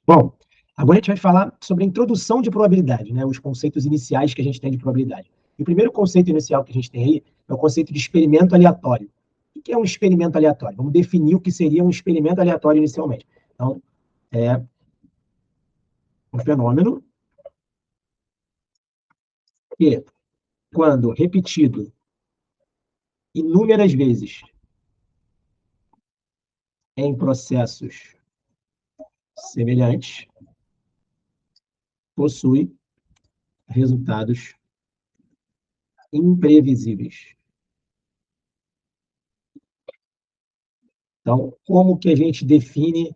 Bom, agora a gente vai falar sobre a introdução de probabilidade, né? Os conceitos iniciais que a gente tem de probabilidade. E o primeiro conceito inicial que a gente tem aí é o conceito de experimento aleatório. O que é um experimento aleatório? Vamos definir o que seria um experimento aleatório inicialmente. Então, é um fenômeno que, quando repetido inúmeras vezes em processos semelhantes, possui resultados imprevisíveis. Então, como que a gente define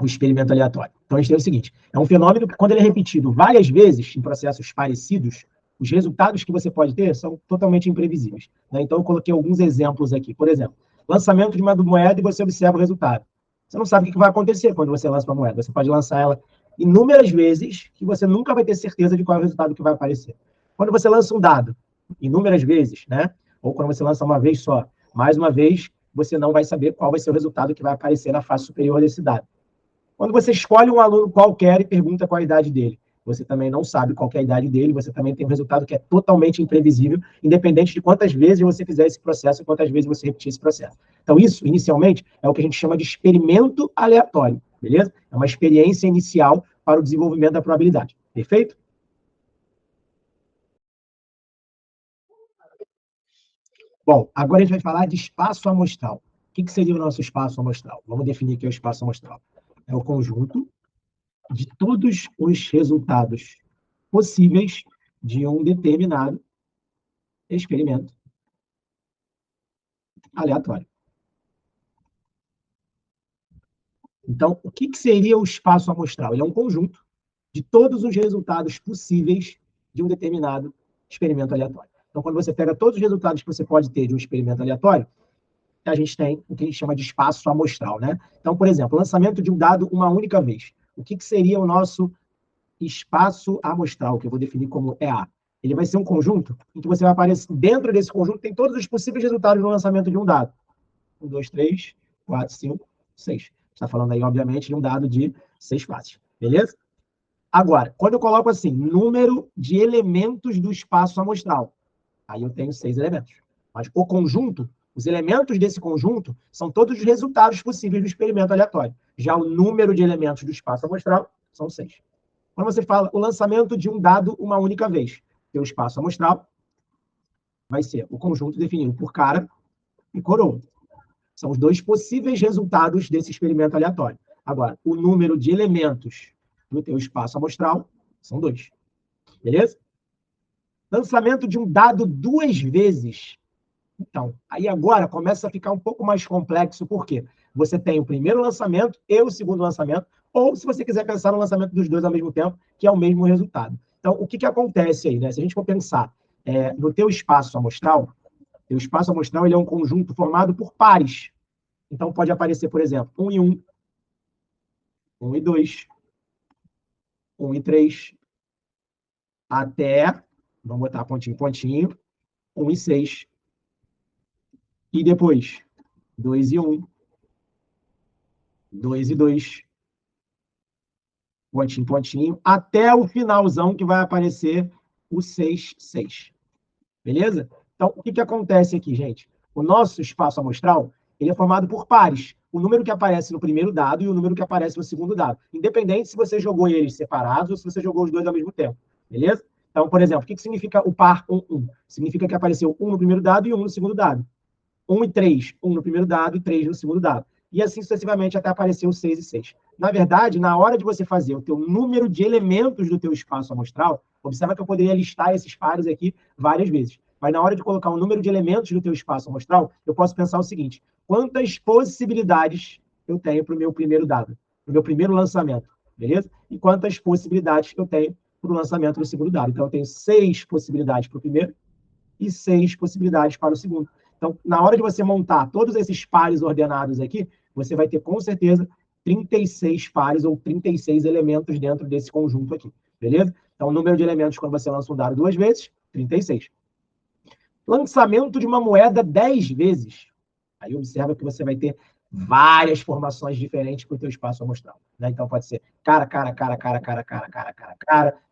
o experimento aleatório? Então, a gente tem o seguinte: é um fenômeno que, quando ele é repetido várias vezes em processos parecidos, os resultados que você pode ter são totalmente imprevisíveis. Né? Então, eu coloquei alguns exemplos aqui. Por exemplo, lançamento de uma moeda e você observa o resultado. Você não sabe o que vai acontecer quando você lança uma moeda. Você pode lançar ela inúmeras vezes que você nunca vai ter certeza de qual é o resultado que vai aparecer. Quando você lança um dado inúmeras vezes, né? Ou quando você lança uma vez só, mais uma vez, você não vai saber qual vai ser o resultado que vai aparecer na face superior desse dado. Quando você escolhe um aluno qualquer e pergunta qual a idade dele, você também não sabe qual é a idade dele, você também tem um resultado que é totalmente imprevisível, independente de quantas vezes você fizer esse processo e quantas vezes você repetir esse processo. Então, isso, inicialmente, é o que a gente chama de experimento aleatório, beleza? É uma experiência inicial para o desenvolvimento da probabilidade. Perfeito? Bom, agora a gente vai falar de espaço amostral. O que seria o nosso espaço amostral? Vamos definir o que é o espaço amostral. É o conjunto de todos os resultados possíveis de um determinado experimento aleatório. Então, o que seria o espaço amostral? Ele é um conjunto de todos os resultados possíveis de um determinado experimento aleatório. Então, quando você pega todos os resultados que você pode ter de um experimento aleatório, a gente tem o que a gente chama de espaço amostral, né? Então, por exemplo, lançamento de um dado uma única vez. O que seria o nosso espaço amostral, que eu vou definir como EA? Ele vai ser um conjunto em que você vai aparecer, dentro desse conjunto, tem todos os possíveis resultados no lançamento de um dado. 1, 2, 3, 4, 5, 6. Está falando aí, obviamente, de um dado de 6 faces. Beleza? Agora, quando eu coloco assim, número de elementos do espaço amostral, aí eu tenho 6 elementos. Mas o conjunto, os elementos desse conjunto, são todos os resultados possíveis do experimento aleatório. Já o número de elementos do espaço amostral são 6. Quando você fala o lançamento de um dado uma única vez, o espaço amostral vai ser o conjunto definido por cara e coroa. São os dois possíveis resultados desse experimento aleatório. Agora, o número de elementos do teu espaço amostral são 2. Beleza? Lançamento de um dado 2 vezes. Então, aí agora começa a ficar um pouco mais complexo, por quê? Você tem o primeiro lançamento e o segundo lançamento, ou se você quiser pensar no lançamento dos dois ao mesmo tempo, que é o mesmo resultado. Então, o que acontece aí, né? Se a gente for pensar no teu espaço amostral, o espaço amostral ele é um conjunto formado por pares. Então, pode aparecer, por exemplo, 1 e 1, 1 e 2, 1 e 3, até, vamos botar pontinho, pontinho, 1 e 6. E depois, 2 e 1, 2 e 2, pontinho, pontinho, até o finalzão que vai aparecer o 6, 6. Beleza? Então, o que acontece aqui, gente? O nosso espaço amostral, ele é formado por pares. O número que aparece no primeiro dado e o número que aparece no segundo dado. Independente se você jogou eles separados ou se você jogou os dois ao mesmo tempo. Beleza? Então, por exemplo, o que significa o par 1, 1? Significa que apareceu 1 no primeiro dado e 1 no segundo dado. 1 e 3, 1 no primeiro dado e 3 no segundo dado. E assim sucessivamente até aparecer o 6 e 6. Na verdade, na hora de você fazer o teu número de elementos do teu espaço amostral, observa que eu poderia listar esses pares aqui várias vezes. Mas na hora de colocar o número de elementos do teu espaço amostral, eu posso pensar o seguinte: quantas possibilidades eu tenho para o meu primeiro dado, para o meu primeiro lançamento, beleza? E quantas possibilidades eu tenho para o lançamento do segundo dado. Então, eu tenho 6 possibilidades para o primeiro e 6 possibilidades para o segundo. Então, na hora de você montar todos esses pares ordenados aqui, você vai ter, com certeza, 36 pares ou 36 elementos dentro desse conjunto aqui, beleza? Então, o número de elementos quando você lança um dado 2 vezes, 36. Lançamento de uma moeda 10 vezes. Aí observa que você vai ter várias formações diferentes para o teu espaço amostral. Né? Então, pode ser cara,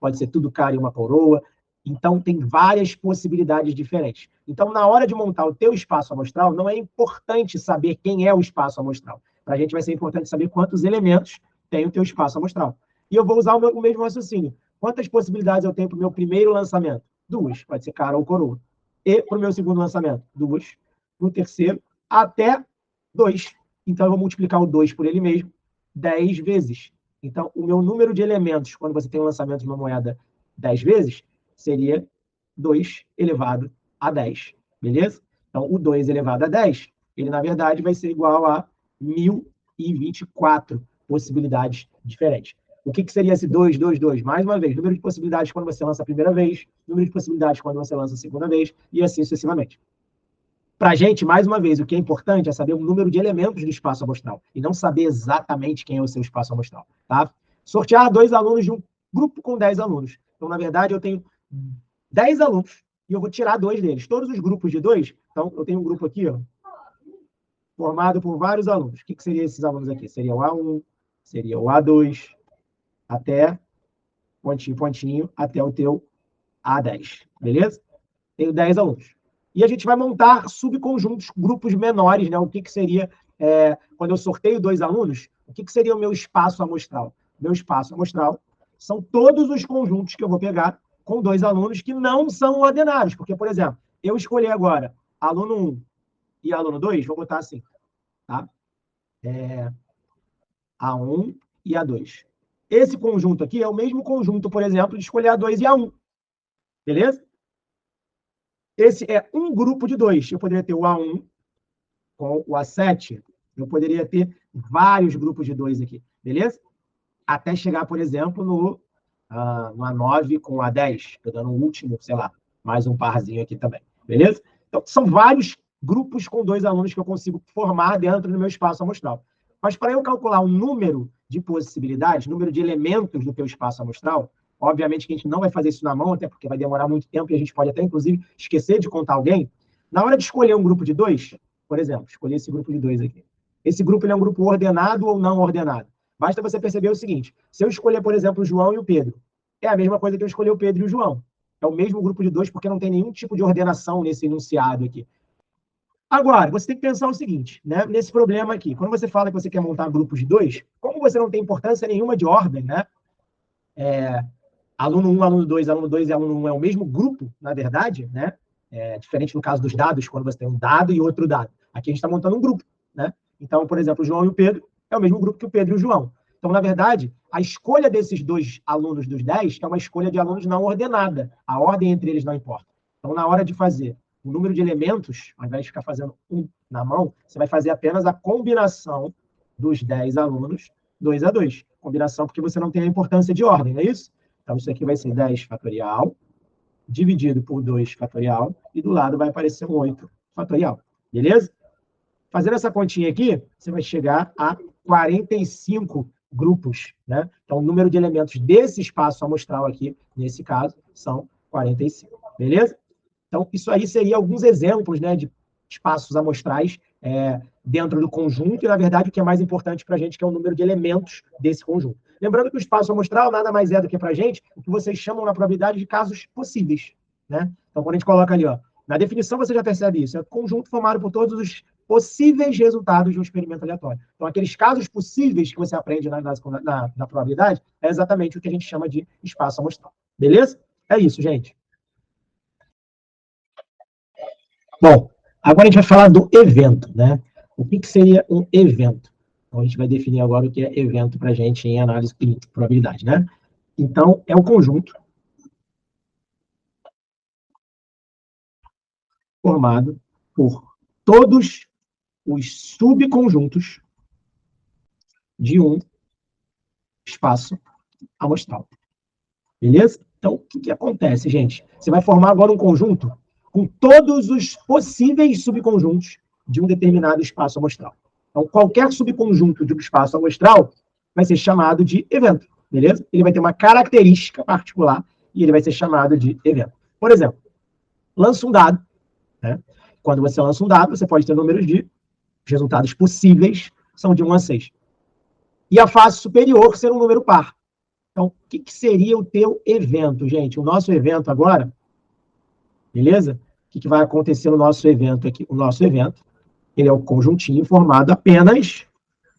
pode ser tudo cara e uma coroa. Então, tem várias possibilidades diferentes. Então, na hora de montar o teu espaço amostral, não é importante saber quem é o espaço amostral. Para a gente vai ser importante saber quantos elementos tem o teu espaço amostral. E eu vou usar o mesmo raciocínio. Quantas possibilidades eu tenho para o meu primeiro lançamento? 2. Pode ser cara ou coroa. E para o meu segundo lançamento? 2. No terceiro, até 2. Então, eu vou multiplicar o 2 por ele mesmo 10 vezes. Então, o meu número de elementos, quando você tem um lançamento de uma moeda 10 vezes, seria 2 elevado a 10. Beleza? Então, o 2 elevado a 10, ele, na verdade, vai ser igual a 1024 possibilidades diferentes. O que seria esse 2, 2, 2? Mais uma vez, número de possibilidades quando você lança a primeira vez, número de possibilidades quando você lança a segunda vez, e assim sucessivamente. Para a gente, mais uma vez, o que é importante é saber o número de elementos do espaço amostral, e não saber exatamente quem é o seu espaço amostral. Tá? Sortear 2 alunos de um grupo com 10 alunos. Então, na verdade, eu tenho 10 alunos, e eu vou tirar 2 deles. Todos os grupos de 2, então, eu tenho um grupo aqui, ó, formado por vários alunos. O que seriam esses alunos aqui? Seria o A1, seria o A2, até, pontinho, pontinho, até o teu A10. Beleza? Tenho 10 alunos. E a gente vai montar subconjuntos, grupos menores, né? O que seria, quando eu sorteio 2 alunos, o que seria o meu espaço amostral? Meu espaço amostral são todos os conjuntos que eu vou pegar com 2 alunos que não são ordenados. Porque, por exemplo, eu escolhi agora aluno 1 e aluno 2, vou botar assim, tá? A1 e A2. Esse conjunto aqui é o mesmo conjunto, por exemplo, de escolher A2 e A1. Beleza? Esse é um grupo de 2. Eu poderia ter o A1 com o A7. Eu poderia ter vários grupos de 2 aqui. Beleza? Até chegar, por exemplo, no A9 com o A10. Estou dando um último, sei lá, mais um parzinho aqui também. Beleza? Então, são vários grupos com 2 alunos que eu consigo formar dentro do meu espaço amostral. Mas para eu calcular o número de possibilidades, número de elementos do teu espaço amostral, obviamente que a gente não vai fazer isso na mão, até porque vai demorar muito tempo e a gente pode até, inclusive, esquecer de contar alguém. Na hora de escolher um grupo de 2, por exemplo, escolher esse grupo de 2 aqui. Esse grupo ele é um grupo ordenado ou não ordenado? Basta você perceber o seguinte, se eu escolher, por exemplo, o João e o Pedro, é a mesma coisa que eu escolher o Pedro e o João. É o mesmo grupo de 2 porque não tem nenhum tipo de ordenação nesse enunciado aqui. Agora, você tem que pensar o seguinte, né? Nesse problema aqui, quando você fala que você quer montar grupos de 2, como você não tem importância nenhuma de ordem, né? Aluno 1, aluno 2 e aluno 1 é o mesmo grupo, na verdade, né? Diferente no caso dos dados, quando você tem um dado e outro dado. Aqui a gente está montando um grupo, né? Então, por exemplo, o João e o Pedro é o mesmo grupo que o Pedro e o João. Então, na verdade, a escolha desses 2 alunos dos 10 é uma escolha de alunos não ordenada. A ordem entre eles não importa. Então, na hora de fazer o número de elementos, ao invés de ficar fazendo um na mão, você vai fazer apenas a combinação dos 10 alunos, 2 a 2. Combinação porque você não tem a importância de ordem, não é isso? Então, isso aqui vai ser 10 fatorial, dividido por 2 fatorial, e do lado vai aparecer um 8 fatorial. Beleza? Fazendo essa continha aqui, você vai chegar a 45 grupos, né? Então, o número de elementos desse espaço amostral aqui, nesse caso, são 45. Beleza? Então, isso aí seria alguns exemplos, né, de espaços amostrais dentro do conjunto, e, na verdade, o que é mais importante para a gente, que é o número de elementos desse conjunto. Lembrando que o espaço amostral nada mais é do que para a gente o que vocês chamam na probabilidade de casos possíveis. Né? Então, quando a gente coloca ali, ó, na definição você já percebe isso, é conjunto formado por todos os possíveis resultados de um experimento aleatório. Então, aqueles casos possíveis que você aprende na probabilidade é exatamente o que a gente chama de espaço amostral. Beleza? É isso, gente. Bom, agora a gente vai falar do evento, né? O que seria um evento? Então, a gente vai definir agora o que é evento para a gente em análise de probabilidade, né? Então, é o conjunto formado por todos os subconjuntos de um espaço amostral. Beleza? Então, o que acontece, gente? Você vai formar agora um conjunto com todos os possíveis subconjuntos de um determinado espaço amostral. Então, qualquer subconjunto de um espaço amostral vai ser chamado de evento, beleza? Ele vai ter uma característica particular e ele vai ser chamado de evento. Por exemplo, lança um dado, né? Quando você lança um dado, você pode ter números de Os resultados possíveis são de 1 a 6. E a face superior ser um número par. Então, o que seria o teu evento, gente? O nosso evento agora, beleza? O que vai acontecer no nosso evento aqui? O nosso evento, ele é o conjuntinho formado apenas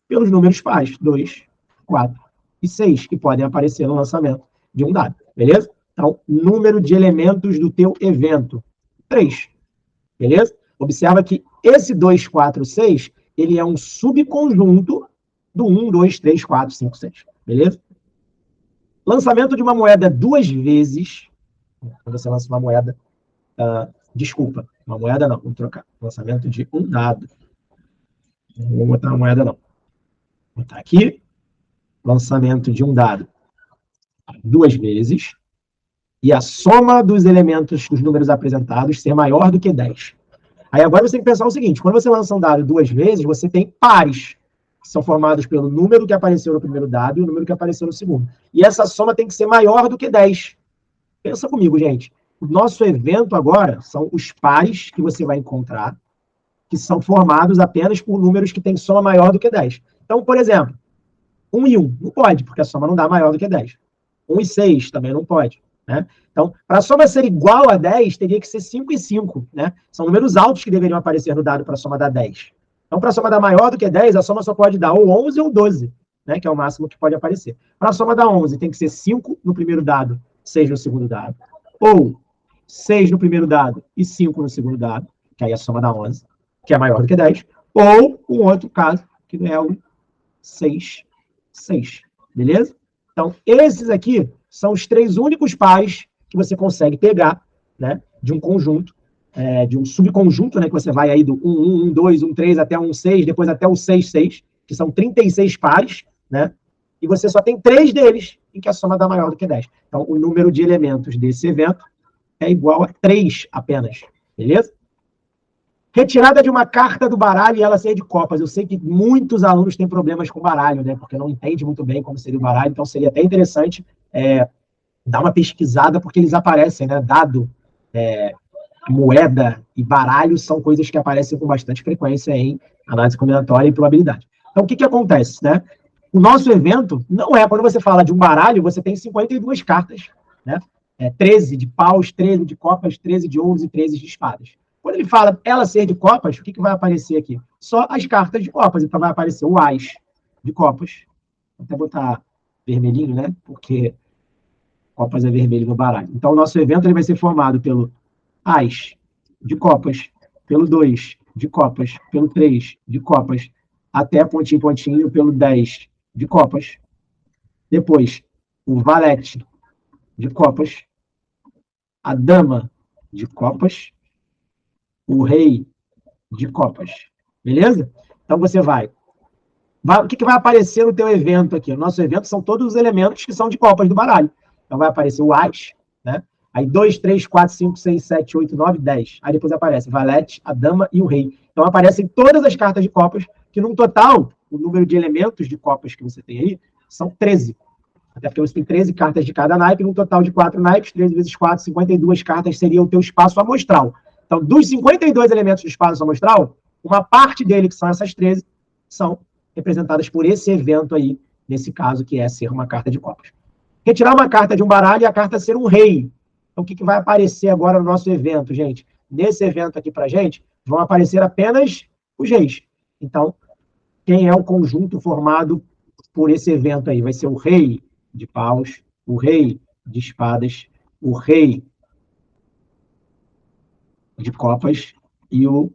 pelos números pares, 2, 4 e 6, que podem aparecer no lançamento de um dado, beleza? Então, número de elementos do teu evento, 3, beleza? Observa que esse 2, 4, 6, ele é um subconjunto do 1, 2, 3, 4, 5, 6, beleza? Lançamento de uma moeda 2 vezes, quando você lança uma moeda, desculpa, uma moeda não, vamos trocar, lançamento de um dado. Não vou botar uma moeda não. Vou botar aqui, lançamento de um dado 2 vezes, e a soma dos elementos dos números apresentados ser maior do que 10. Aí agora você tem que pensar o seguinte, quando você lança um dado 2 vezes, você tem pares, que são formados pelo número que apareceu no primeiro dado e o número que apareceu no segundo. E essa soma tem que ser maior do que 10. Pensa comigo, gente. O nosso evento agora são os pares que você vai encontrar, que são formados apenas por números que têm soma maior do que 10. Então, por exemplo, 1 e 1 não pode, porque a soma não dá maior do que 10. 1 e 6 também não pode, né? Então, para a soma ser igual a 10, teria que ser 5 e 5, né? São números altos que deveriam aparecer no dado para a soma dar 10. Então, para a soma dar maior do que 10, a soma só pode dar ou 11 ou 12, né? Que é o máximo que pode aparecer. Para a soma dar 11, tem que ser 5 no primeiro dado, 6 no segundo dado. Ou 6 no primeiro dado e 5 no segundo dado, que aí a soma dá 11, que é maior do que 10. Ou um outro caso, que é o 6, 6. Beleza? Então, esses aqui são os 3 únicos pares que você consegue pegar, né, de um conjunto, de um subconjunto, né, que você vai aí do 1, 1, 1, 2, 1, 3 até 1, 6, depois até o 6, 6, que são 36 pares, né, e você só tem 3 deles em que a soma dá maior do que 10. Então, o número de elementos desse evento é igual a 3 apenas, beleza? Retirada de uma carta do baralho e ela ser de copas. Eu sei que muitos alunos têm problemas com baralho, né? Porque não entendem muito bem como seria o baralho, então seria até interessante dar uma pesquisada, porque eles aparecem, né? Dado, moeda e baralho são coisas que aparecem com bastante frequência em análise combinatória e probabilidade. Então, o que acontece, né? O nosso evento não é, quando você fala de um baralho, você tem 52 cartas, né? 13 de paus, 13 de copas, 13 de ouros e 13 de espadas. Quando ele fala ela ser de copas, o que vai aparecer aqui? Só as cartas de copas. Então vai aparecer o as de copas. Vou até botar vermelhinho, né? Porque copas é vermelho no baralho. Então o nosso evento ele vai ser formado pelo as de copas, pelo 2 de copas, pelo 3 de copas, até pontinho, pontinho, pelo 10 de copas. Depois, o valete de copas, a dama de copas, o rei de copas. Beleza? Então você vai. O que vai aparecer no teu evento aqui? O nosso evento são todos os elementos que são de copas do baralho. Então vai aparecer o as, né? Aí 2, 3, 4, 5, 6, 7, 8, 9, 10. Aí depois aparece valete, a dama e o rei. Então aparecem todas as cartas de copas, que num total, o número de elementos de copas que você tem aí são 13. Até porque você tem 13 cartas de cada naipe, num total de 4 naipes, 13 vezes 4, 52 cartas seria o teu espaço amostral. Então, dos 52 elementos do espaço amostral, uma parte dele, que são essas 13, são representadas por esse evento aí, nesse caso, que é ser uma carta de copas. Retirar uma carta de um baralho e a carta ser um rei. Então, o que vai aparecer agora no nosso evento, gente? Nesse evento aqui pra gente, vão aparecer apenas os reis. Então, quem é o conjunto formado por esse evento aí? Vai ser o rei de paus, o rei de espadas, o rei de copas e o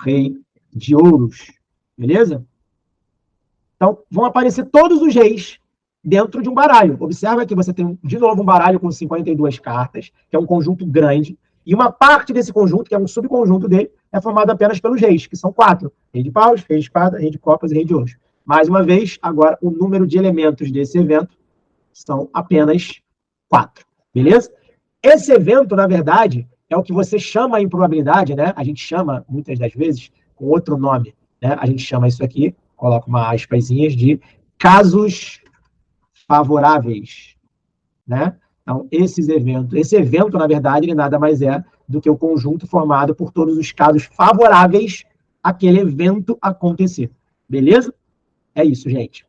rei de ouros. Beleza? Então, vão aparecer todos os reis dentro de um baralho. Observa que você tem, de novo, um baralho com 52 cartas, que é um conjunto grande, e uma parte desse conjunto, que é um subconjunto dele, é formado apenas pelos reis, que são 4. Rei de paus, rei de espada, rei de copas e rei de ouros. Mais uma vez, agora, o número de elementos desse evento são apenas 4. Beleza? Esse evento, na verdade, é o que você chama em probabilidade, né? A gente chama, muitas das vezes, com outro nome, né? A gente chama isso aqui, coloca uma aspasinhas, de casos favoráveis, né? Então, esse evento, na verdade, ele nada mais é do que o conjunto formado por todos os casos favoráveis aquele evento acontecer. Beleza? É isso, gente.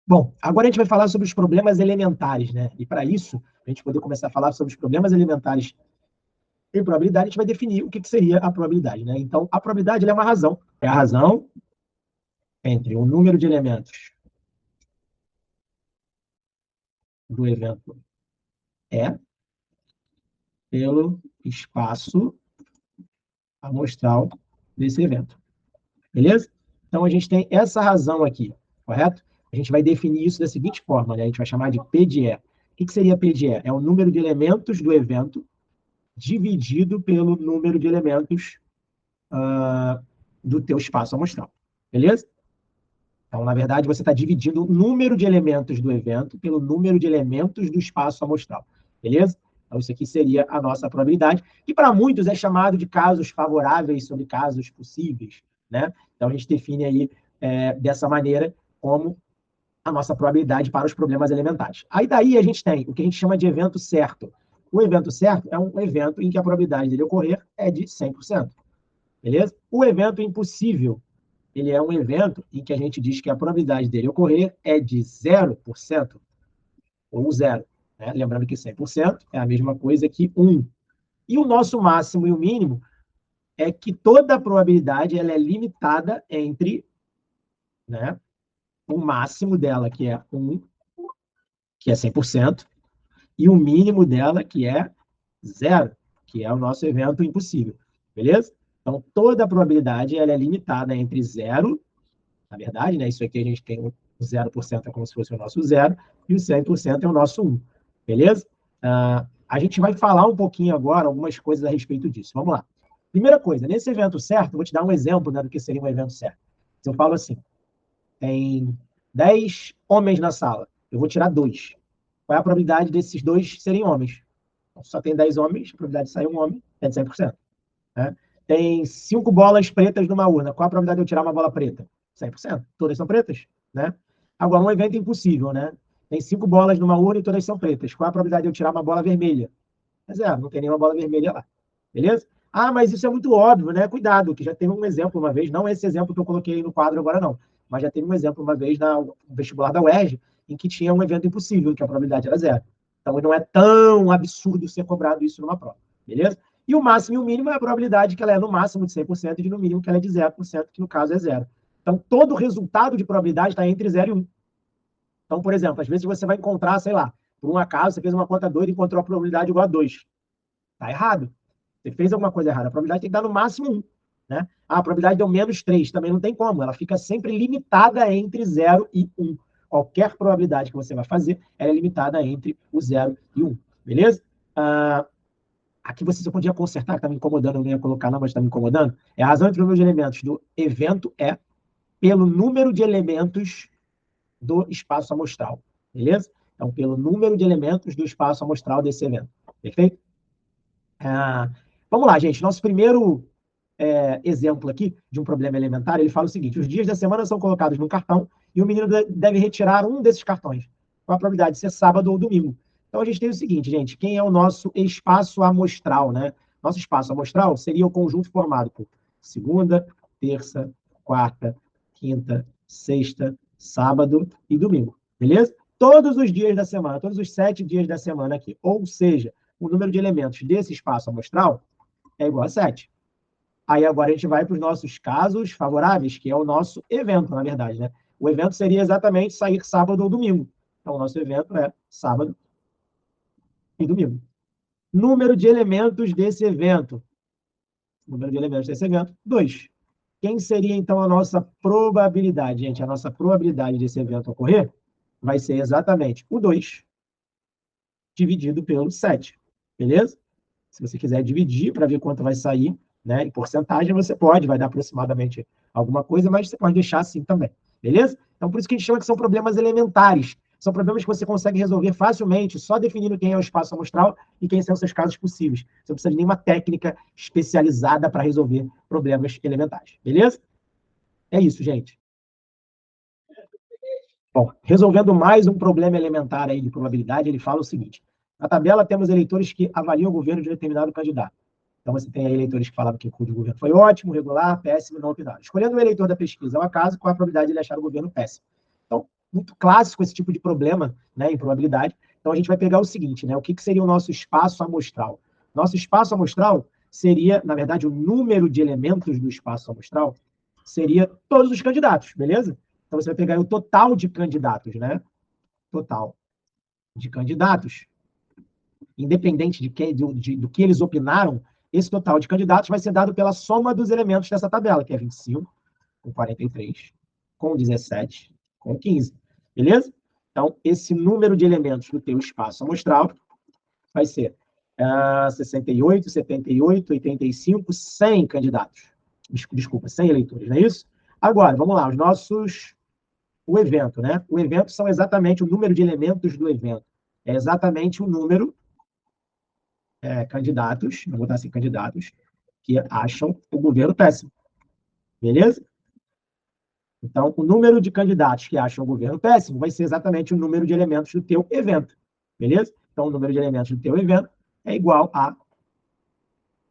Bom, agora a gente vai falar sobre os problemas elementares, né? E para isso, a gente poder começar a falar sobre os problemas elementares em probabilidade, a gente vai definir o que seria a probabilidade, né? Então, a probabilidade é uma razão. É a razão entre o número de elementos do evento E pelo espaço amostral desse evento. Beleza? Então, a gente tem essa razão aqui, correto? A gente vai definir isso da seguinte forma, né? A gente vai chamar de P de E. O que seria P de E? É o número de elementos do evento dividido pelo número de elementos do teu espaço amostral. Beleza? Então, na verdade, você está dividindo o número de elementos do evento pelo número de elementos do espaço amostral. Beleza? Então, isso aqui seria a nossa probabilidade, que para muitos é chamado de casos favoráveis sobre casos possíveis. Né? Então, a gente define aí dessa maneira como a nossa probabilidade para os problemas elementares. Aí daí a gente tem o que a gente chama de evento certo. O evento certo é um evento em que a probabilidade dele ocorrer é de 100%. Beleza? O evento impossível, ele é um evento em que a gente diz que a probabilidade dele ocorrer é de 0% ou zero. Né? Lembrando que 100% é a mesma coisa que 1. E o nosso máximo e o mínimo é que toda a probabilidade ela é limitada entre, né, o máximo dela, que é 1, que é 100%, e o mínimo dela, que é 0, que é o nosso evento impossível. Beleza? Então, toda a probabilidade ela é limitada entre 0, na verdade, né? Isso aqui a gente tem o 0% é como se fosse o nosso 0, e o 100% é o nosso 1. Beleza? A gente vai falar um pouquinho agora, algumas coisas a respeito disso. Vamos lá. Primeira coisa, nesse evento certo, vou te dar um exemplo, né, do que seria um evento certo. Se eu falo assim, tem 10 homens na sala, eu vou tirar 2. Qual é a probabilidade desses 2 serem homens? Então, só tem 10 homens, a probabilidade de sair um homem é de 100%. Né? Tem 5 bolas pretas numa urna. Qual a probabilidade de eu tirar uma bola preta? 100%. Todas são pretas. Né? Agora, um evento impossível. Né? Tem 5 bolas numa urna e todas são pretas. Qual a probabilidade de eu tirar uma bola vermelha? É zero. Não tem nenhuma bola vermelha lá. Beleza? Ah, mas isso é muito óbvio, né? Cuidado, que já teve um exemplo uma vez, não esse exemplo que eu coloquei aí no quadro agora, não. Mas já teve um exemplo uma vez no vestibular da UERJ, em que tinha um evento impossível, que a probabilidade era zero. Então, não é tão absurdo ser cobrado isso numa prova. Beleza? E o máximo e o mínimo é a probabilidade que ela é no máximo de 100% e no mínimo que ela é de 0%, que no caso é zero. Então, todo resultado de probabilidade está entre 0 e 1. Então, por exemplo, às vezes você vai encontrar, sei lá, por um acaso, você fez uma conta doida e encontrou a probabilidade igual a 2. Está errado. Você fez alguma coisa errada. A probabilidade tem que dar no máximo 1. Né? A probabilidade deu menos 3. Também não tem como. Ela fica sempre limitada entre 0 e 1. Qualquer probabilidade que você vai fazer, ela é limitada entre o 0 e 1. Beleza? Aqui você podia consertar, que está me incomodando, eu não ia colocar não, mas está me incomodando. É a razão entre o número de elementos do evento é pelo número de elementos do espaço amostral. Beleza? Então, pelo número de elementos do espaço amostral desse evento. Perfeito? Vamos lá, gente. Nosso primeiro exemplo aqui de um problema elementar, ele fala o seguinte: os dias da semana são colocados num cartão e o menino deve retirar um desses cartões, com a probabilidade de ser sábado ou domingo. Então, a gente tem o seguinte, gente, quem é o nosso espaço amostral, né? Nosso espaço amostral seria o conjunto formado por segunda, terça, quarta, quinta, sexta, sábado e domingo, beleza? Todos os dias da semana, todos os 7 dias da semana aqui. Ou seja, o número de elementos desse espaço amostral é igual a 7. Aí agora a gente vai para os nossos casos favoráveis, que é o nosso evento, na verdade, né? O evento seria exatamente sair sábado ou domingo. Então, o nosso evento é sábado e domingo. Número de elementos desse evento. Número de elementos desse evento, 2. Quem seria, então, a nossa probabilidade, gente? A nossa probabilidade desse evento ocorrer vai ser exatamente o 2 dividido pelo 7. Beleza? Se você quiser dividir para ver quanto vai sair, né, em porcentagem, você pode, vai dar aproximadamente alguma coisa, mas você pode deixar assim também. Beleza? Então, por isso que a gente chama que são problemas elementares. São problemas que você consegue resolver facilmente, só definindo quem é o espaço amostral e quem são os seus casos possíveis. Você não precisa de nenhuma técnica especializada para resolver problemas elementares. Beleza? É isso, gente. Bom, resolvendo mais um problema elementar aí de probabilidade, ele fala o seguinte: na tabela temos eleitores que avaliam o governo de determinado candidato. Então, você tem aí eleitores que falavam que o de governo foi ótimo, regular, péssimo, não opinaram. Escolhendo o eleitor da pesquisa ao acaso, qual a probabilidade de ele achar o governo péssimo? Então, muito clássico esse tipo de problema, né, em probabilidade. Então, a gente vai pegar o seguinte, né, o que seria o nosso espaço amostral? Nosso espaço amostral seria, na verdade, o número de elementos do espaço amostral seria todos os candidatos, beleza? Então, você vai pegar o total de candidatos, né? Total de candidatos, independente do que eles opinaram, esse total de candidatos vai ser dado pela soma dos elementos dessa tabela, que é 25, com 43, com 17, com 15. Beleza? Então, esse número de elementos do teu espaço amostral vai ser 68, 78, 85, 100 candidatos. Desculpa, 100 eleitores, não é isso? Agora, vamos lá, o evento, né? O evento são exatamente o número de elementos do evento. É exatamente o número candidatos, vou botar assim, candidatos, que acham o governo péssimo. Beleza? Então, o número de candidatos que acham o governo péssimo vai ser exatamente o número de elementos do teu evento. Beleza? Então, o número de elementos do teu evento é igual a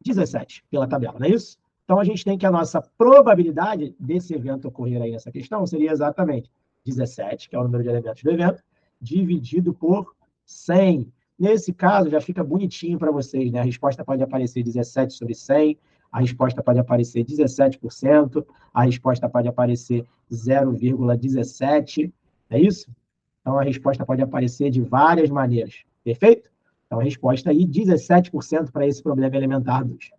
17, pela tabela, não é isso? Então, a gente tem que a nossa probabilidade desse evento ocorrer aí nessa questão seria exatamente 17, que é o número de elementos do evento, dividido por 100. Nesse caso, já fica bonitinho para vocês, né? A resposta pode aparecer 17 sobre 100, a resposta pode aparecer 17%, a resposta pode aparecer 0,17, é isso? Então, a resposta pode aparecer de várias maneiras, perfeito? Então, a resposta aí, 17% para esse problema elementar 2.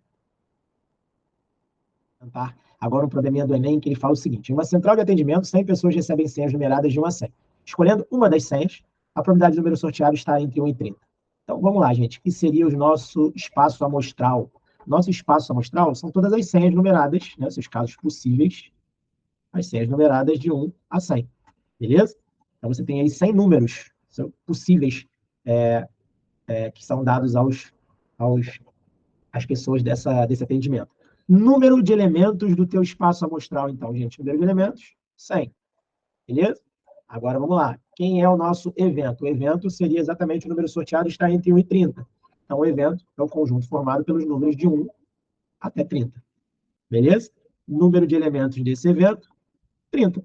Agora, um probleminha do Enem que ele fala o seguinte: em uma central de atendimento, 100 pessoas recebem senhas numeradas de 1 a 100. Escolhendo uma das senhas, a probabilidade do número sorteado está entre 1 e 30. Então, vamos lá, gente. O que seria o nosso espaço amostral? Nosso espaço amostral são todas as senhas numeradas, né, seus casos possíveis, as senhas numeradas de 1 a 100. Beleza? Então, você tem aí 100 números possíveis que são dados às pessoas desse atendimento. Número de elementos do teu espaço amostral, então, gente. Número de elementos, 100. Beleza? Agora, vamos lá. Quem é o nosso evento? O evento seria exatamente o número sorteado, está entre 1 e 30. Então, o evento é o conjunto formado pelos números de 1 até 30. Beleza? Número de elementos desse evento, 30.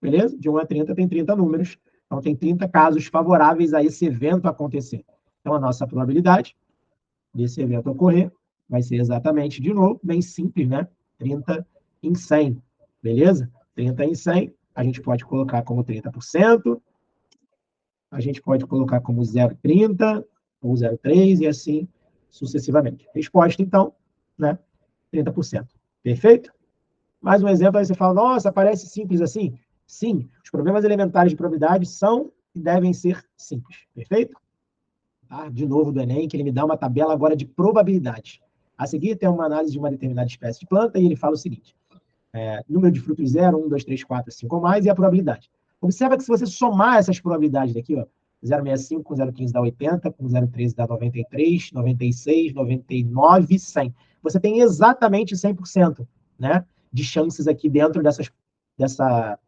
Beleza? De 1 a 30 tem 30 números. Então, tem 30 casos favoráveis a esse evento acontecer. Então, a nossa probabilidade desse evento ocorrer vai ser exatamente, de novo, bem simples, né? 30 em 100, beleza? 30 em 100, a gente pode colocar como 30%, a gente pode colocar como 0,30 ou 0,3 e assim sucessivamente. Resposta, então, né? 30%. Perfeito? Mais um exemplo, aí você fala, nossa, parece simples assim? Sim, os problemas elementares de probabilidade são e devem ser simples. Perfeito? Tá? De novo do Enem, que ele me dá uma tabela agora de probabilidade. A seguir tem uma análise de uma determinada espécie de planta e ele fala o seguinte, número de frutos 0, 1, 2, 3, 4, 5 ou mais e a probabilidade. Observa que se você somar essas probabilidades daqui, ó, 0,65 com 0,15 dá 80, com 0,13 dá 93, 96, 99, 100. Você tem exatamente 100%, né, de chances aqui dentro dessa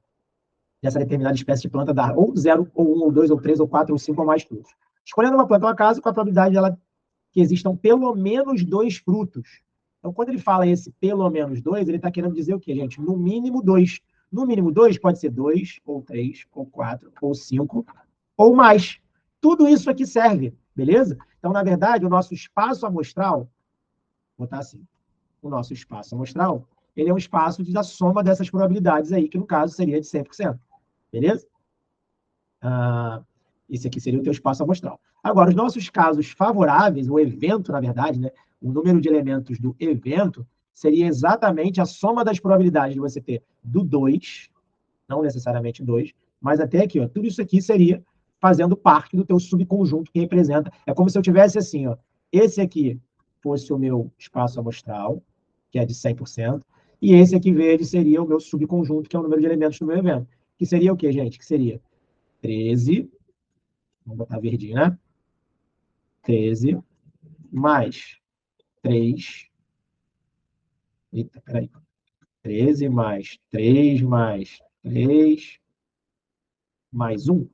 determinada espécie de planta dar ou 0, ou 1, ou 2, ou 3, ou 4, ou 5 ou mais frutos. Escolhendo uma planta ao acaso, com a probabilidade dela que existam pelo menos 2 frutos. Então, quando ele fala esse pelo menos 2, ele está querendo dizer o quê, gente? No mínimo 2. No mínimo 2 pode ser 2, ou 3, ou 4, ou 5, ou mais. Tudo isso aqui serve, beleza? Então, na verdade, o nosso espaço amostral, vou botar assim, o nosso espaço amostral, ele é um espaço da soma dessas probabilidades aí, que no caso seria de 100%. Beleza? Esse aqui seria o teu espaço amostral. Agora, os nossos casos favoráveis, o evento, na verdade, né, o número de elementos do evento seria exatamente a soma das probabilidades de você ter do 2, não necessariamente 2, mas até aqui, ó, tudo isso aqui seria fazendo parte do teu subconjunto que representa. É como se eu tivesse assim, ó, esse aqui fosse o meu espaço amostral, que é de 100%, e esse aqui verde seria o meu subconjunto, que é o número de elementos do meu evento. Que seria o quê, gente? Que seria 13, vamos botar verdinho, né? 13 mais 3. Eita, peraí. 13 mais 3 mais 3 mais 1.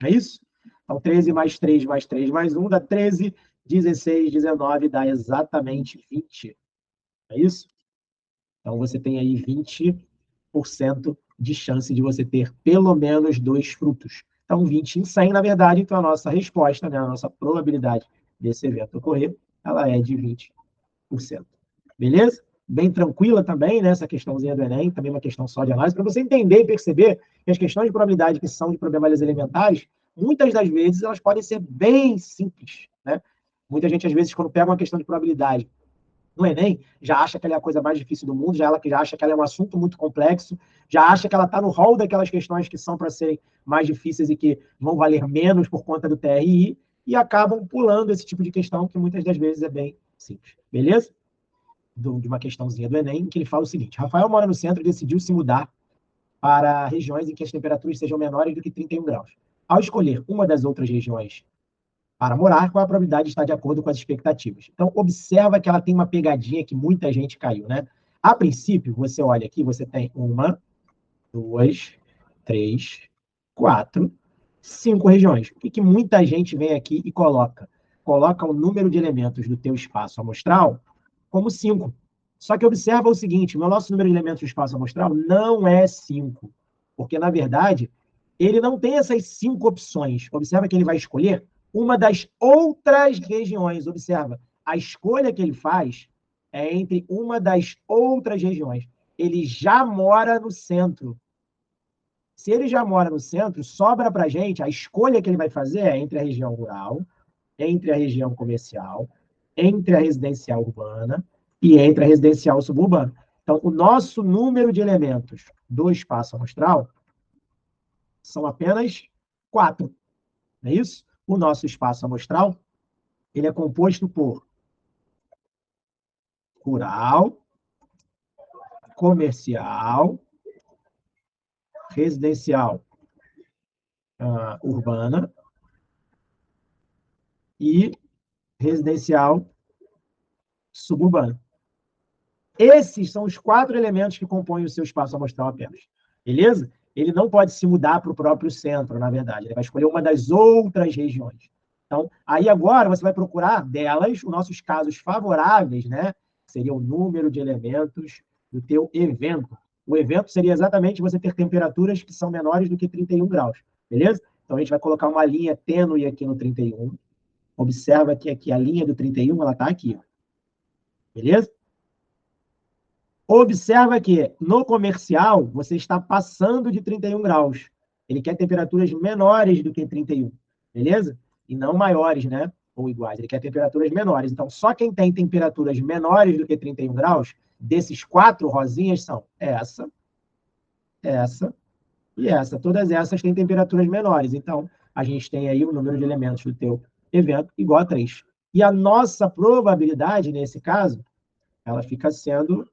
É isso? Então, 13 mais 3 mais 3 mais 1 dá 13 16, 19 dá exatamente 20. É isso? Então, você tem aí 20% de chance de você ter pelo menos 2 frutos. Então, 20 em 100, na verdade, então a nossa resposta, né, a nossa probabilidade desse evento ocorrer, ela é de 20%. Beleza? Bem tranquila também, né, essa questãozinha do Enem, também uma questão só de análise, para você entender e perceber que as questões de probabilidade que são de problemas elementares, muitas das vezes elas podem ser bem simples, né? Muita gente, às vezes, quando pega uma questão de probabilidade no Enem, já acha que ela é a coisa mais difícil do mundo, já acha que ela é um assunto muito complexo, já acha que ela está no rol daquelas questões que são para serem mais difíceis e que vão valer menos por conta do TRI, e acabam pulando esse tipo de questão que muitas das vezes é bem simples. Beleza? De uma questãozinha do Enem, que ele fala o seguinte: Rafael mora no centro e decidiu se mudar para regiões em que as temperaturas sejam menores do que 31 graus. Ao escolher uma das outras regiões para morar, qual a probabilidade de estar de acordo com as expectativas? Então, observa que ela tem uma pegadinha que muita gente caiu, né? A princípio, você olha aqui, você tem 1, 2, 3, 4, 5 regiões. O que muita gente vem aqui e coloca? Coloca o número de elementos do teu espaço amostral como 5. Só que observa o seguinte, o nosso número de elementos do espaço amostral não é 5, porque, na verdade, ele não tem essas 5 opções. Observa que ele vai escolher uma das outras regiões. Observa, a escolha que ele faz é entre uma das outras regiões. Ele já mora no centro. Se ele já mora no centro, sobra para a gente, a escolha que ele vai fazer é entre a região rural, entre a região comercial, entre a residencial urbana e entre a residencial suburbana. Então, o nosso número de elementos do espaço amostral são apenas 4, não é isso? O nosso espaço amostral ele é composto por rural, comercial, residencial urbana e residencial suburbana. Esses são os 4 elementos que compõem o seu espaço amostral apenas. Beleza? Ele não pode se mudar para o próprio centro, na verdade. Ele vai escolher uma das outras regiões. Então, aí agora você vai procurar delas os nossos casos favoráveis, né? Seria o número de elementos do teu evento. O evento seria exatamente você ter temperaturas que são menores do que 31 graus. Beleza? Então, a gente vai colocar uma linha tênue aqui no 31. Observa que aqui a linha do 31, ela está aqui. Beleza? Observa que no comercial você está passando de 31 graus. Ele quer temperaturas menores do que 31, beleza? E não maiores, né? Ou iguais. Ele quer temperaturas menores. Então, só quem tem temperaturas menores do que 31 graus, desses 4 rosinhas são essa e essa. Todas essas têm temperaturas menores. Então, a gente tem aí o número de elementos do teu evento igual a 3. E a nossa probabilidade, nesse caso, ela fica sendo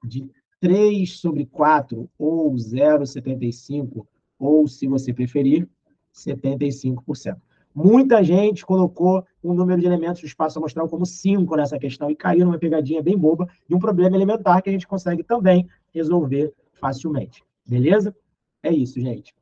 de 3 sobre 4, ou 0,75, ou, se você preferir, 75%. Muita gente colocou o número de elementos do espaço amostral como 5 nessa questão e caiu numa pegadinha bem boba de um problema elementar que a gente consegue também resolver facilmente. Beleza? É isso, gente.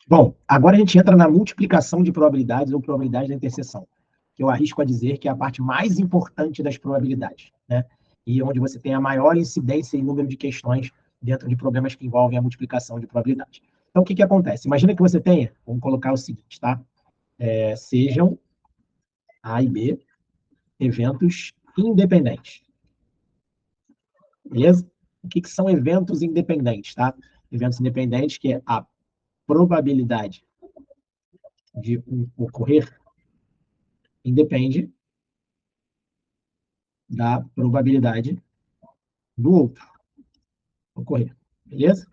Bom, agora a gente entra na multiplicação de probabilidades ou probabilidade da interseção, que eu arrisco a dizer que é a parte mais importante das probabilidades, né? E onde você tem a maior incidência em número de questões dentro de problemas que envolvem a multiplicação de probabilidades. Então, o que acontece? Imagina que você tenha, vamos colocar o seguinte, tá? Sejam A e B eventos independentes, beleza? O que são eventos independentes, tá? Eventos independentes que é a probabilidade de um ocorrer independe da probabilidade do outro ocorrer, beleza?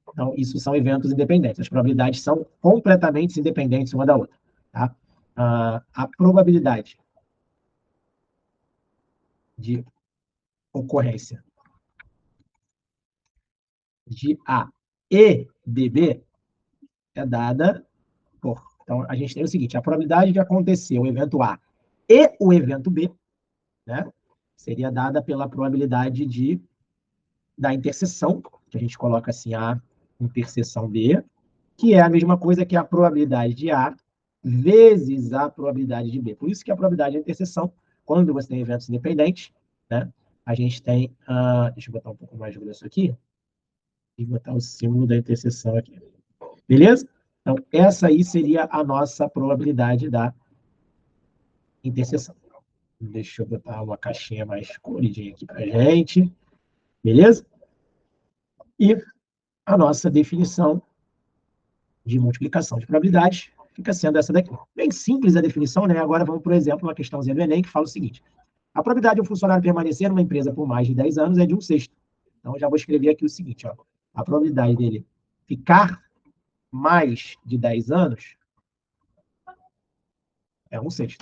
Então, isso são eventos independentes. As probabilidades são completamente independentes uma da outra. Tá? A probabilidade de ocorrência de A e de B é dada por... Então, a gente tem o seguinte, a probabilidade de acontecer o evento A e o evento B, né, seria dada pela probabilidade da interseção, que a gente coloca assim, A interseção B, que é a mesma coisa que a probabilidade de A vezes a probabilidade de B. Por isso que a probabilidade de interseção, quando você tem eventos independentes, né, a gente tem... deixa eu botar um pouco mais grosso aqui. E botar o símbolo da interseção aqui. Beleza? Então, essa aí seria a nossa probabilidade da interseção. Deixa eu botar uma caixinha mais coloridinha aqui para a gente. Beleza? E a nossa definição de multiplicação de probabilidades fica sendo essa daqui. Bem simples a definição, né? Agora vamos, por exemplo, uma questãozinha do Enem que fala o seguinte: a probabilidade de um funcionário permanecer numa empresa por mais de 10 anos é de 1/6. Então, eu já vou escrever aqui o seguinte, ó. A probabilidade dele ficar mais de 10 anos é 1/6.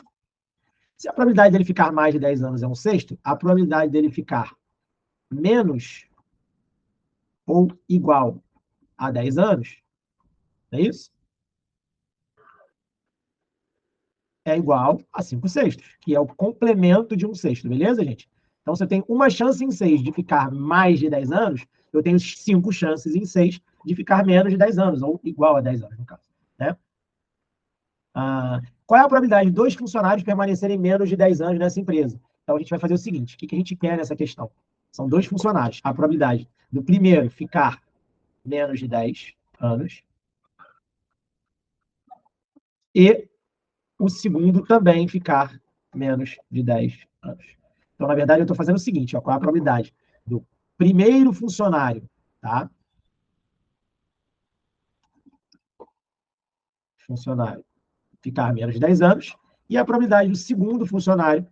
Se a probabilidade dele ficar mais de 10 anos é 1/6, a probabilidade dele ficar menos ou igual a 10 anos, é isso? É igual a 5/6, que é o complemento de 1/6, beleza, gente? Então, se eu tenho uma chance em 6 de ficar mais de 10 anos, eu tenho 5 chances em 6 de ficar menos de 10 anos, ou igual a 10 anos, no caso. Né? Qual é a probabilidade de 2 funcionários permanecerem menos de 10 anos nessa empresa? Então, a gente vai fazer o seguinte: o que a gente quer nessa questão? São 2 funcionários. A probabilidade do primeiro ficar menos de 10 anos e o segundo também ficar menos de 10 anos. Então, na verdade, eu estou fazendo o seguinte: ó, qual é a probabilidade do primeiro funcionário, tá? Funcionário ficar menos de 10 anos e a probabilidade do segundo funcionário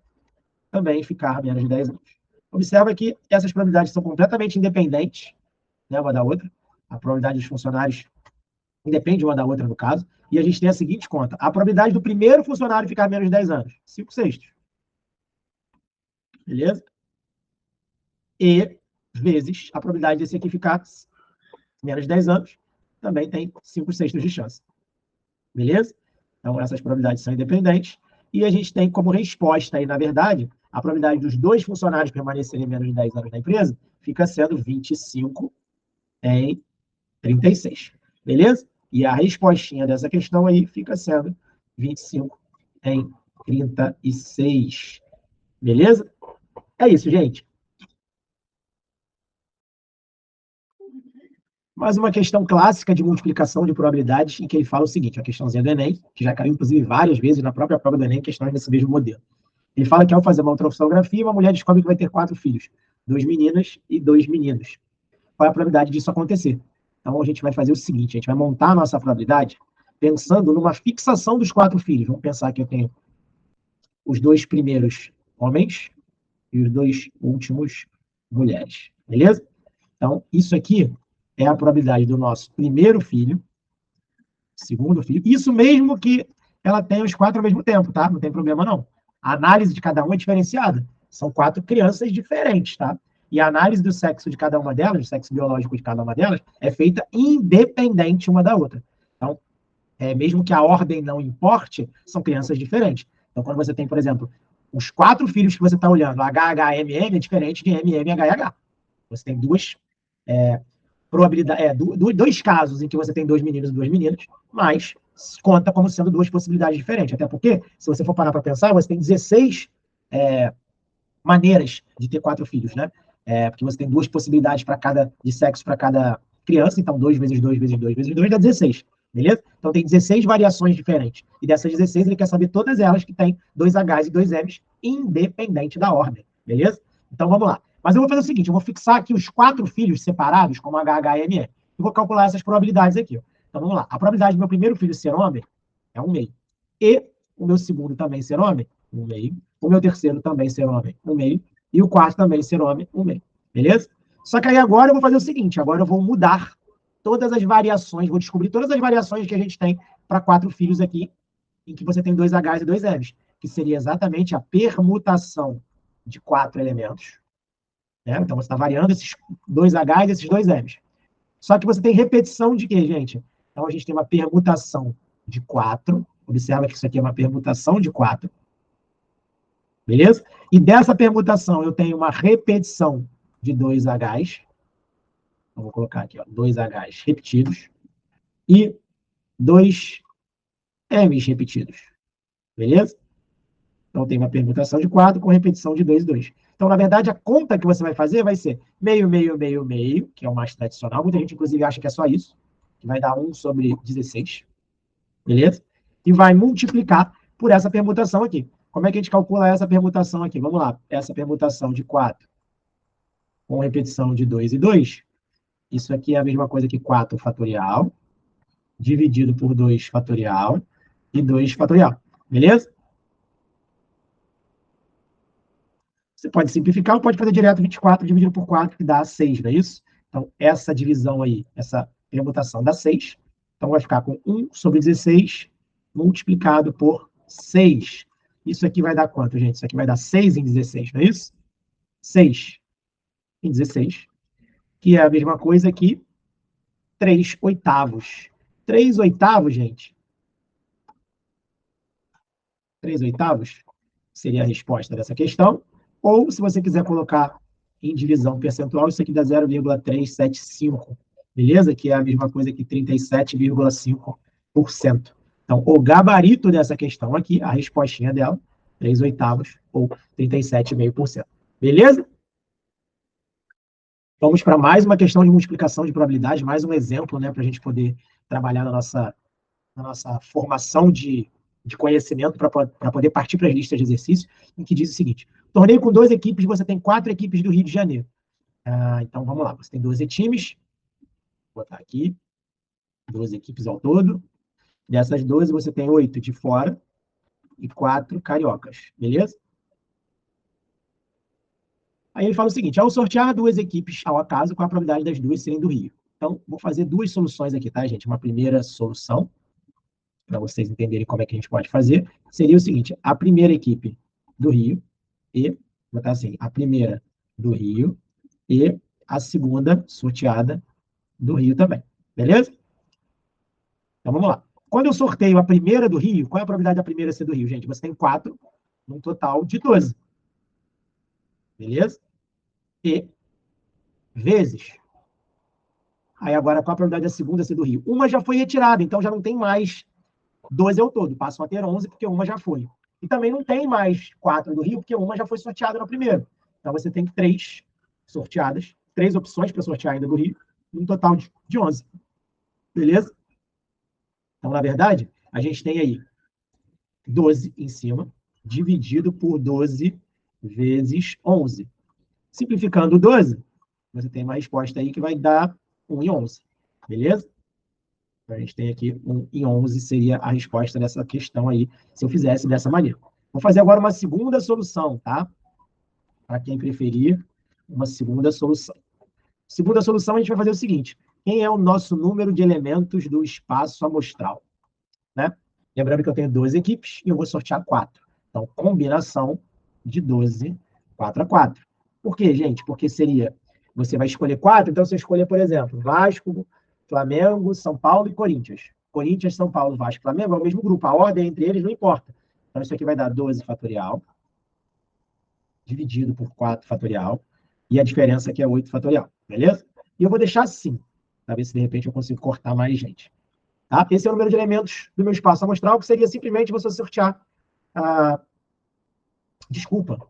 também ficar menos de 10 anos. Observa que essas probabilidades são completamente independentes, né, uma da outra. A probabilidade dos funcionários independe uma da outra, no caso. E a gente tem a seguinte conta: a probabilidade do primeiro funcionário ficar menos de 10 anos, 5/6. Beleza? E vezes a probabilidade desse aqui ficar menos de 10 anos, também tem 5/6 de chance. Beleza? Então, essas probabilidades são independentes. E a gente tem como resposta aí, na verdade, a probabilidade dos 2 funcionários permanecerem menos de 10 anos na empresa fica sendo 25 em 36. Beleza? E a respostinha dessa questão aí fica sendo 25 em 36. Beleza? É isso, gente. Mais uma questão clássica de multiplicação de probabilidades, em que ele fala o seguinte: a questãozinha do Enem, que já caiu, inclusive, várias vezes na própria prova do Enem, questões desse mesmo modelo. Ele fala que, ao fazer uma ultrassonografia, uma mulher descobre que vai ter 4 filhos, 2 meninas e 2 meninos. Qual é a probabilidade disso acontecer? Então, a gente vai fazer o seguinte: a gente vai montar a nossa probabilidade pensando numa fixação dos 4 filhos. Vamos pensar que eu tenho os 2 primeiros homens e os 2 últimos mulheres. Beleza? Então, isso aqui é a probabilidade do nosso primeiro filho, segundo filho. Isso mesmo que ela tenha os 4 ao mesmo tempo, tá? Não tem problema, não. A análise de cada um é diferenciada. São 4 crianças diferentes, tá? E a análise do sexo de cada uma delas, do sexo biológico de cada uma delas, é feita independente uma da outra. Então, mesmo que a ordem não importe, são crianças diferentes. Então, quando você tem, por exemplo, os 4 filhos que você está olhando, HHMM é diferente de MMHH. Você tem duas probabilidades, 2 casos em que você tem 2 meninos e 2 meninas, mas conta como sendo 2 possibilidades diferentes. Até porque, se você for parar para pensar, você tem 16 maneiras de ter 4 filhos, né? Porque você tem 2 possibilidades para cada de sexo para cada criança, então 2 vezes 2 vezes 2 vezes 2 dá 16, beleza? Então tem 16 variações diferentes. E dessas 16, ele quer saber todas elas que tem 2 Hs e 2 Ms, independente da ordem, beleza? Então vamos lá. Mas eu vou fazer o seguinte: eu vou fixar aqui os 4 filhos separados, como HHME, e vou calcular essas probabilidades aqui. Ó. Então vamos lá. A probabilidade do meu primeiro filho ser homem é 1/2. E o meu segundo também ser homem, 1/2. O meu terceiro também ser homem, 1/2. E o quarto também ser homem, 1/2. Beleza? Só que aí agora eu vou fazer o seguinte: agora eu vou mudar todas as variações, vou descobrir todas as variações que a gente tem para 4 filhos aqui, em que você tem 2 Hs e 2 Ms, que seria exatamente a permutação de 4 elementos. Né? Então, você está variando esses 2 Hs e esses 2 Ms. Só que você tem repetição de quê, gente? Então, a gente tem uma permutação de 4. Observa que isso aqui é uma permutação de 4. Beleza? E dessa permutação, eu tenho uma repetição de 2 Hs. Então, vou colocar aqui, ó, 2 Hs repetidos. E 2 M's repetidos. Beleza? Então, tem uma permutação de 4 com repetição de 2 e 2. Então, na verdade, a conta que você vai fazer vai ser meio, meio, meio, meio, que é o mais tradicional. Muita gente, inclusive, acha que é só isso, que vai dar 1 sobre 16. Beleza? E vai multiplicar por essa permutação aqui. Como é que a gente calcula essa permutação aqui? Vamos lá. Essa permutação de 4 com repetição de 2 e 2. Isso aqui é a mesma coisa que 4 fatorial, dividido por 2 fatorial e 2 fatorial. Beleza? Você pode simplificar ou pode fazer direto 24 dividido por 4, que dá 6, não é isso? Então, essa divisão aí, essa permutação dá 6. Então, vai ficar com 1 sobre 16 multiplicado por 6. Isso aqui vai dar quanto, gente? Isso aqui vai dar 6 em 16, não é isso? 6 em 16, que é a mesma coisa que 3 oitavos. 3 oitavos, gente. 3 oitavos seria a resposta dessa questão. Ou, se você quiser colocar em divisão percentual, isso aqui dá 0,375, beleza? Que é a mesma coisa que 37,5%. Então, o gabarito dessa questão aqui, a respostinha dela, 3 oitavos ou 37,5%. Beleza? Vamos para mais uma questão de multiplicação de probabilidade, mais um exemplo, né, para a gente poder trabalhar na nossa formação de conhecimento para poder partir para as listas de exercícios, em que diz o seguinte: torneio com 2 equipes, você tem 4 equipes do Rio de Janeiro. Então, vamos lá, você tem 12 times, vou botar aqui, 12 equipes ao todo. Dessas 12, você tem 8 de fora e 4 cariocas, beleza? Aí ele fala o seguinte: ao sortear 2 equipes ao acaso, qual a probabilidade das duas serem do Rio? Então, vou fazer 2 soluções aqui, tá, gente? Uma primeira solução, para vocês entenderem como é que a gente pode fazer, seria o seguinte: a primeira equipe do Rio e, vou botar assim, a primeira do Rio e a segunda sorteada do Rio também. Beleza? Então, vamos lá. Quando eu sorteio a primeira do Rio, qual é a probabilidade da primeira ser do Rio, gente? Você tem 4, num total de 12. Beleza? E vezes. Aí agora, qual a probabilidade da segunda ser do Rio? Uma já foi retirada, então já não tem mais 12 ao todo. Passam a ter 11, porque uma já foi. E também não tem mais 4 do Rio, porque uma já foi sorteada no primeiro. Então você tem 3 sorteadas, 3 opções para sortear ainda do Rio, num total de 11. Beleza? Então, na verdade, a gente tem aí 12 em cima, dividido por 12 vezes 11. Simplificando 12, você tem uma resposta aí que vai dar 1 em 11. Beleza? Então, a gente tem aqui 1 em 11 seria a resposta dessa questão aí, se eu fizesse dessa maneira. Vou fazer agora uma segunda solução, tá? Para quem preferir, uma segunda solução. Segunda solução, a gente vai fazer o seguinte: quem é o nosso número de elementos do espaço amostral? Né? Lembrando que eu tenho 12 equipes e eu vou sortear 4. Então, combinação de 12, 4 a 4. Por quê, gente? Porque seria, você vai escolher 4, então você escolher, por exemplo, Vasco, Flamengo, São Paulo e Corinthians. Corinthians, São Paulo, Vasco, Flamengo é o mesmo grupo. A ordem entre eles não importa. Então, isso aqui vai dar 12 fatorial, dividido por 4 fatorial, e a diferença aqui é 8 fatorial, beleza? E eu vou deixar assim, para ver se de repente eu consigo cortar mais gente. Tá? Esse é o número de elementos do meu espaço amostral, que seria simplesmente você sortear. Desculpa.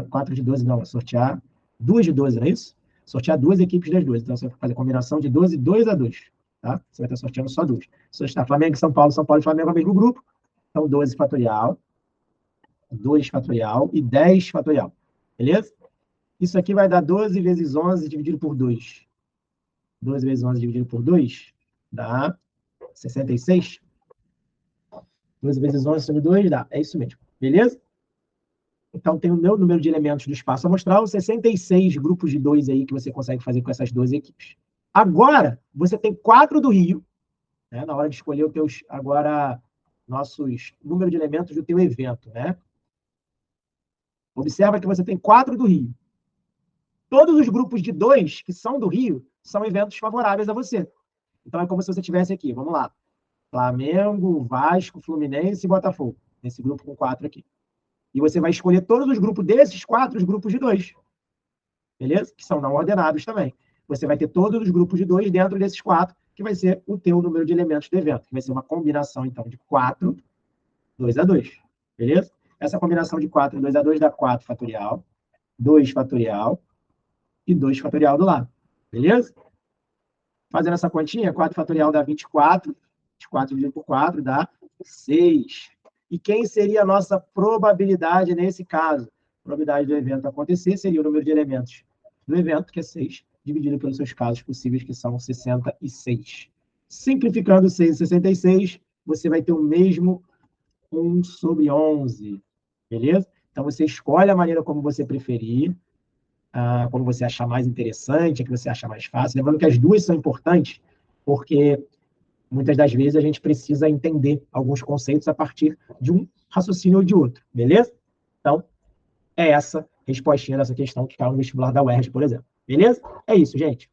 4 de 12, não, sortear 2 de 12, não é isso? Sortear 2 equipes das duas. Então, você vai fazer combinação de 12, 2 a 2. Tá? Você vai estar sorteando só 2. Sortear Flamengo e São Paulo e Flamengo é o mesmo grupo. Então, 12 fatorial, 2 fatorial e 10 fatorial. Beleza? Isso aqui vai dar 12 vezes 11 dividido por 2. 12 vezes 11 dividido por 2 dá 66. 12 vezes 11 sobre 2 dá. É isso mesmo. Beleza? Então, tem o meu número de elementos do espaço amostral, 66 grupos de 2 aí que você consegue fazer com essas 12 equipes. Agora, você tem 4 do Rio, né, na hora de escolher os teus, agora, nossos número de elementos do teu evento, né? Observa que você tem 4 do Rio. Todos os grupos de 2 que são do Rio são eventos favoráveis a você. Então, é como se você tivesse aqui, vamos lá, Flamengo, Vasco, Fluminense e Botafogo, nesse grupo com 4 aqui. E você vai escolher todos os grupos desses 4, os grupos de 2. Beleza? Que são não ordenados também. Você vai ter todos os grupos de 2 dentro desses 4, que vai ser o teu número de elementos do evento, que vai ser uma combinação, então, de 4, 2 a 2. Beleza? Essa combinação de 4 e 2 a 2 dá 4 fatorial, 2 fatorial e 2 fatorial do lado. Beleza? Fazendo essa continha, 4 fatorial dá 24. 24 dividido por 4 dá 6. E quem seria a nossa probabilidade nesse caso? A probabilidade do evento acontecer seria o número de elementos do evento, que é 6, dividido pelos seus casos possíveis, que são 66. Simplificando 6 e 66, você vai ter o mesmo 1 sobre 11. Beleza? Então, você escolhe a maneira como você preferir, como você achar mais interessante, a que você achar mais fácil. Lembrando que as duas são importantes, porque muitas das vezes a gente precisa entender alguns conceitos a partir de um raciocínio ou de outro, beleza? Então, é essa respostinha dessa questão que caiu no vestibular da UERJ, por exemplo. Beleza? É isso, gente.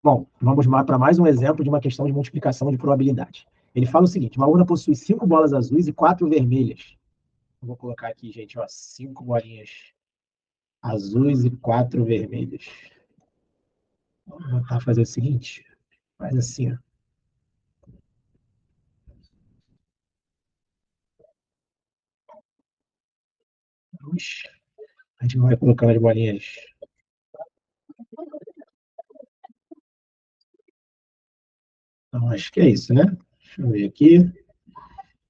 Bom, vamos para mais um exemplo de uma questão de multiplicação de probabilidade. Ele fala o seguinte: uma urna possui 5 bolas azuis e 4 vermelhas. Eu vou colocar aqui, gente, 5 bolinhas azuis e 4 vermelhas. Vou tentar fazer o seguinte: faz assim, ó. A gente vai colocando as bolinhas. Então, acho que é isso, né? Deixa eu ver aqui.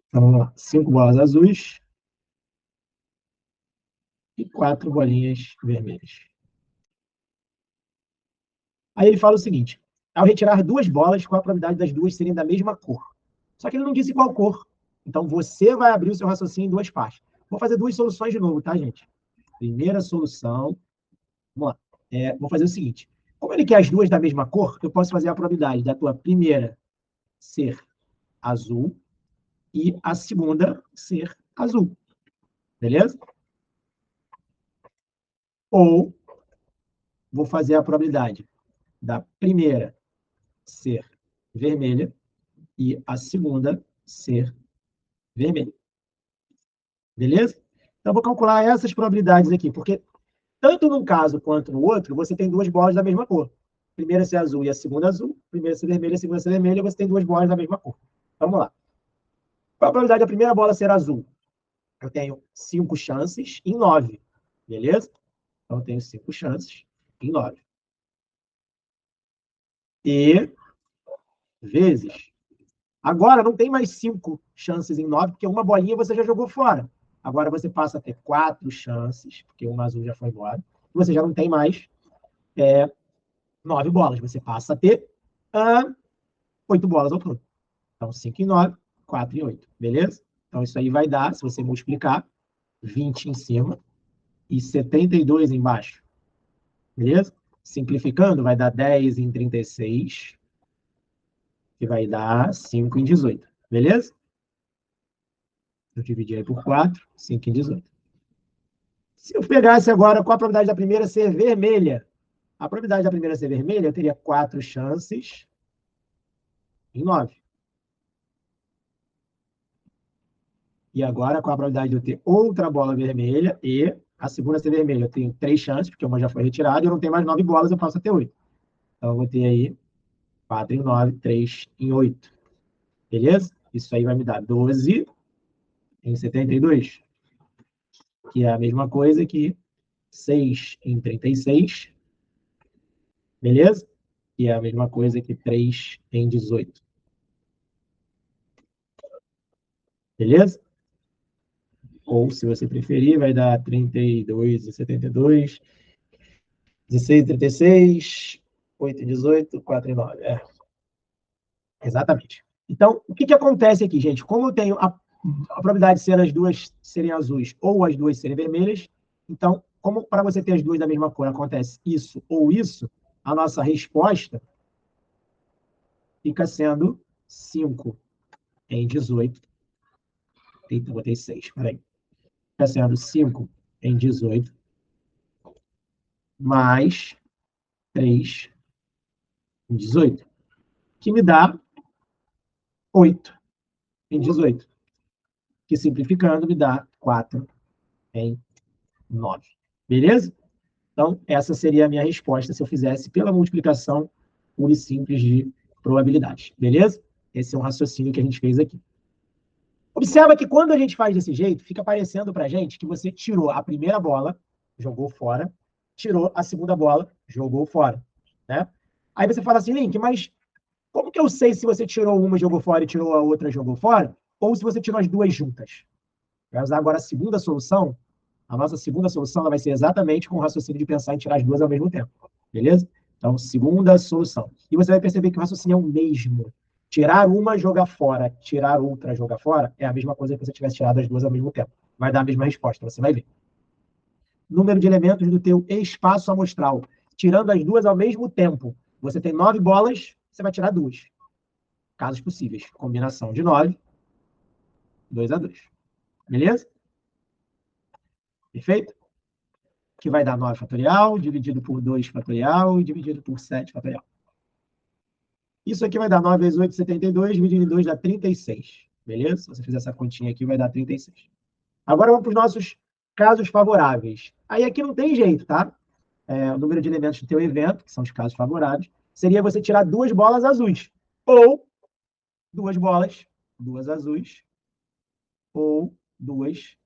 Então, vamos lá. 5 bolas azuis e 4 bolinhas vermelhas. Aí ele fala o seguinte: ao retirar 2 bolas, qual a probabilidade das duas serem da mesma cor? Só que ele não disse qual cor. Então, você vai abrir o seu raciocínio em duas partes. Vou fazer duas soluções de novo, tá, gente? Primeira solução. Vamos lá. Vou fazer o seguinte: como ele quer as duas da mesma cor, eu posso fazer a probabilidade da tua primeira ser azul e a segunda ser azul. Beleza? Ou vou fazer a probabilidade da primeira ser vermelha e a segunda ser vermelha. Beleza? Então, vou calcular essas probabilidades aqui, porque tanto num caso quanto no outro, você tem duas bolas da mesma cor. A primeira ser azul e a segunda azul. A primeira ser vermelha e a segunda ser vermelha, você tem duas bolas da mesma cor. Vamos lá. Qual a probabilidade da primeira bola ser azul? Eu tenho 5 chances em 9. Beleza? Então, eu tenho 5 chances em 9. E vezes. Agora, não tem mais 5 chances em 9, porque uma bolinha você já jogou fora. Agora você passa a ter 4 chances, porque uma azul já foi embora. E você já não tem mais 9 bolas. Você passa a ter 8 bolas ao todo. Então, 5 em 9, 4 em 8. Beleza? Então, isso aí vai dar, se você multiplicar, 20 em cima e 72 embaixo. Beleza? Simplificando, vai dar 10 em 36, que vai dar 5 em 18. Beleza? Eu dividi aí por 4, 5 em 18. Se eu pegasse agora, qual a probabilidade da primeira ser vermelha? A probabilidade da primeira ser vermelha, eu teria 4 chances em 9. E agora, qual a probabilidade de eu ter outra bola vermelha e a segunda ser vermelha? Eu tenho 3 chances, porque uma já foi retirada, e eu não tenho mais 9 bolas, eu passo a ter 8. Então, eu vou ter aí 4 em 9, 3 em 8. Beleza? Isso aí vai me dar 12 em 72, que é a mesma coisa que 6 em 36. Beleza? Que é a mesma coisa que 3 em 18. Beleza? Ou, se você preferir, vai dar 32 e 72, 16 e 36, 8 e 18, 4 e 9. Exatamente. Então, o que acontece aqui, gente? Como eu tenho a probabilidade de ser as duas serem azuis ou as duas serem vermelhas, então, como para você ter as duas da mesma cor acontece isso ou isso, a nossa resposta fica sendo 5 em 18. Eita, botei 6, peraí. Fica sendo 5 em 18 mais 3 em 18, que me dá 8 em 18, que simplificando me dá 4 em 9. Beleza? Então, essa seria a minha resposta se eu fizesse pela multiplicação pura e simples de probabilidade, beleza? Esse é um raciocínio que a gente fez aqui. Observa que quando a gente faz desse jeito, fica parecendo para a gente que você tirou a primeira bola, jogou fora, tirou a segunda bola, jogou fora, né? Aí você fala assim, Link, mas como que eu sei se você tirou uma, jogou fora e tirou a outra, jogou fora? Ou se você tirou as duas juntas? Vai usar agora a segunda solução. A nossa segunda solução ela vai ser exatamente com o raciocínio de pensar em tirar as duas ao mesmo tempo. Beleza? Então, segunda solução. E você vai perceber que o raciocínio é o mesmo. Tirar uma, jogar fora, tirar outra, jogar fora, é a mesma coisa que você tivesse tirado as duas ao mesmo tempo. Vai dar a mesma resposta, você vai ver. Número de elementos do teu espaço amostral. Tirando as duas ao mesmo tempo. Você tem 9 bolas, você vai tirar duas. Casos possíveis. Combinação de 9, 2 a 2. Beleza? Perfeito? Que vai dar 9 fatorial, dividido por 2 fatorial, dividido por 7 fatorial. Isso aqui vai dar 9 vezes 8, 72, dividido em 2 dá 36. Beleza? Se você fizer essa continha aqui, vai dar 36. Agora vamos para os nossos casos favoráveis. Aí aqui não tem jeito, tá? O número de elementos do teu evento, que são os casos favoráveis, seria você tirar 2 bolas azuis. Ou 2 bolas, 2 azuis, ou 2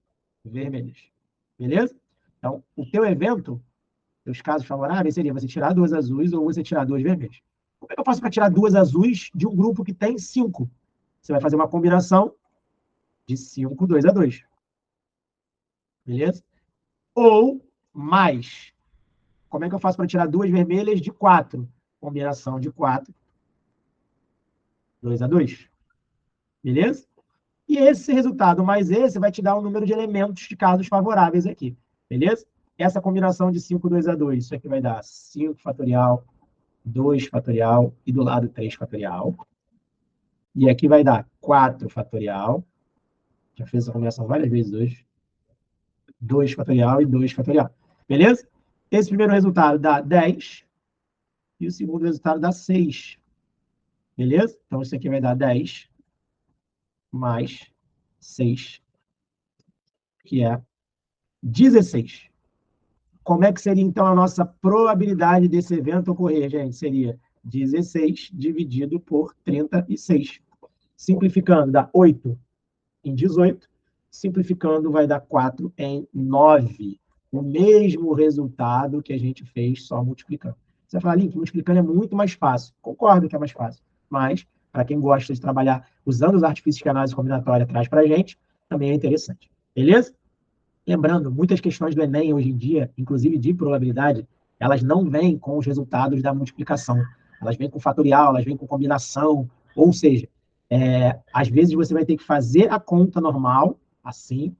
vermelhas. Beleza? Então, o teu evento, os casos favoráveis, seria você tirar 2 azuis ou você tirar 2 vermelhas. Como é que eu faço para tirar 2 azuis de um grupo que tem 5? Você vai fazer uma combinação de 5, 2 a 2. Beleza? Ou mais. Como é que eu faço para tirar 2 vermelhas de 4? Combinação de 4, 2 a 2. Beleza? E esse resultado mais esse vai te dar um número de elementos de casos favoráveis aqui. Beleza? Essa combinação de 5, 2 a 2, isso aqui vai dar 5 fatorial, 2 fatorial e do lado 3 fatorial. E aqui vai dar 4 fatorial. Já fiz essa combinação várias vezes hoje. 2 fatorial e 2 fatorial. Beleza? Esse primeiro resultado dá 10. E o segundo resultado dá 6. Beleza? Então, isso aqui vai dar 10 mais 6, que é 16. Como é que seria, então, a nossa probabilidade desse evento ocorrer, gente? Seria 16 dividido por 36. Simplificando, dá 8 em 18. Simplificando, vai dar 4 em 9. O mesmo resultado que a gente fez só multiplicando. Você vai falar, Link, multiplicando é muito mais fácil. Concordo que é mais fácil. Mas, para quem gosta de trabalhar usando os artifícios que a análise combinatória traz para a gente, também é interessante. Beleza? Lembrando, muitas questões do Enem hoje em dia, inclusive de probabilidade, elas não vêm com os resultados da multiplicação. Elas vêm com fatorial, elas vêm com combinação. Ou seja, às vezes você vai ter que fazer a conta normal, assim,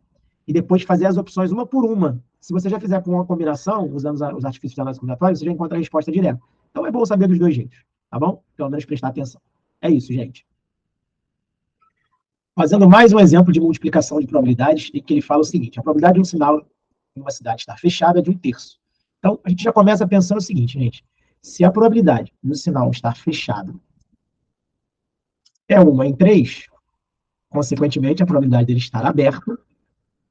e depois fazer as opções uma por uma. Se você já fizer com uma combinação, usando os artifícios de análise combinatória, você já encontra a resposta direta. Então é bom saber dos dois jeitos, tá bom? Pelo menos prestar atenção. É isso, gente. Fazendo mais um exemplo de multiplicação de probabilidades, em que ele fala o seguinte: a probabilidade de um sinal em uma cidade estar fechada é de 1/3. Então, a gente já começa pensando o seguinte, gente: se a probabilidade do sinal estar fechado é 1 em 3, consequentemente, a probabilidade dele estar aberto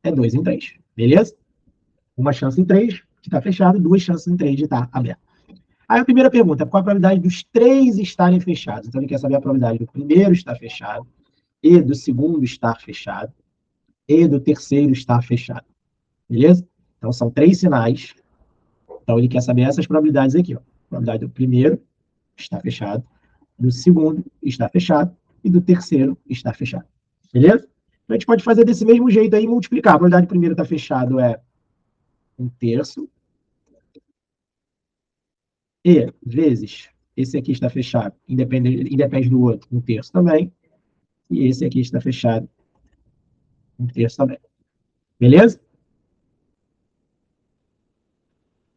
é 2 em 3. Beleza? Uma chance em 3 de estar fechado, 2 chances em 3 de estar aberto. Aí a primeira pergunta: qual a probabilidade dos 3 estarem fechados? Então, ele quer saber a probabilidade do primeiro estar fechado, e do segundo estar fechado, e do terceiro estar fechado. Beleza? Então, são 3 sinais. Então, ele quer saber essas probabilidades aqui. Ó. A probabilidade do primeiro está fechado, do segundo está fechado e do terceiro está fechado. Beleza? Então, a gente pode fazer desse mesmo jeito aí e multiplicar. A probabilidade do primeiro estar fechado é 1/3. E vezes esse aqui está fechado, independe do outro, 1/3 também. E esse aqui está fechado, 1/3 também. Beleza?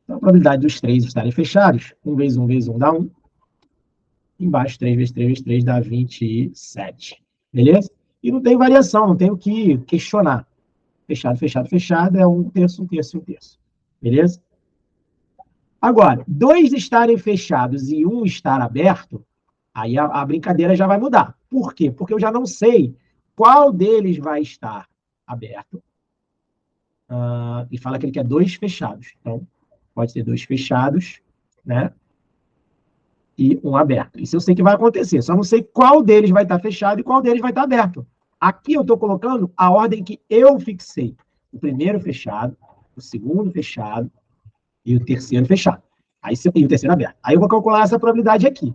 Então, a probabilidade dos 3 estarem fechados, 1 vezes 1 vezes 1 dá 1. Embaixo, 3 vezes 3 vezes 3 dá 27. Beleza? E não tem variação, não tem o que questionar. Fechado, fechado, fechado é 1/3, 1/3, 1/3. Beleza? Agora, 2 estarem fechados e 1 estar aberto, aí a brincadeira já vai mudar. Por quê? Porque eu já não sei qual deles vai estar aberto. E fala que ele quer 2 fechados. Então, pode ter 2 fechados, né? e um aberto. Isso eu sei que vai acontecer, só não sei qual deles vai estar fechado e qual deles vai estar aberto. Aqui eu estou colocando a ordem que eu fixei. O primeiro fechado, o segundo fechado e o terceiro fechado. E o terceiro aberto. Aí eu vou calcular essa probabilidade aqui,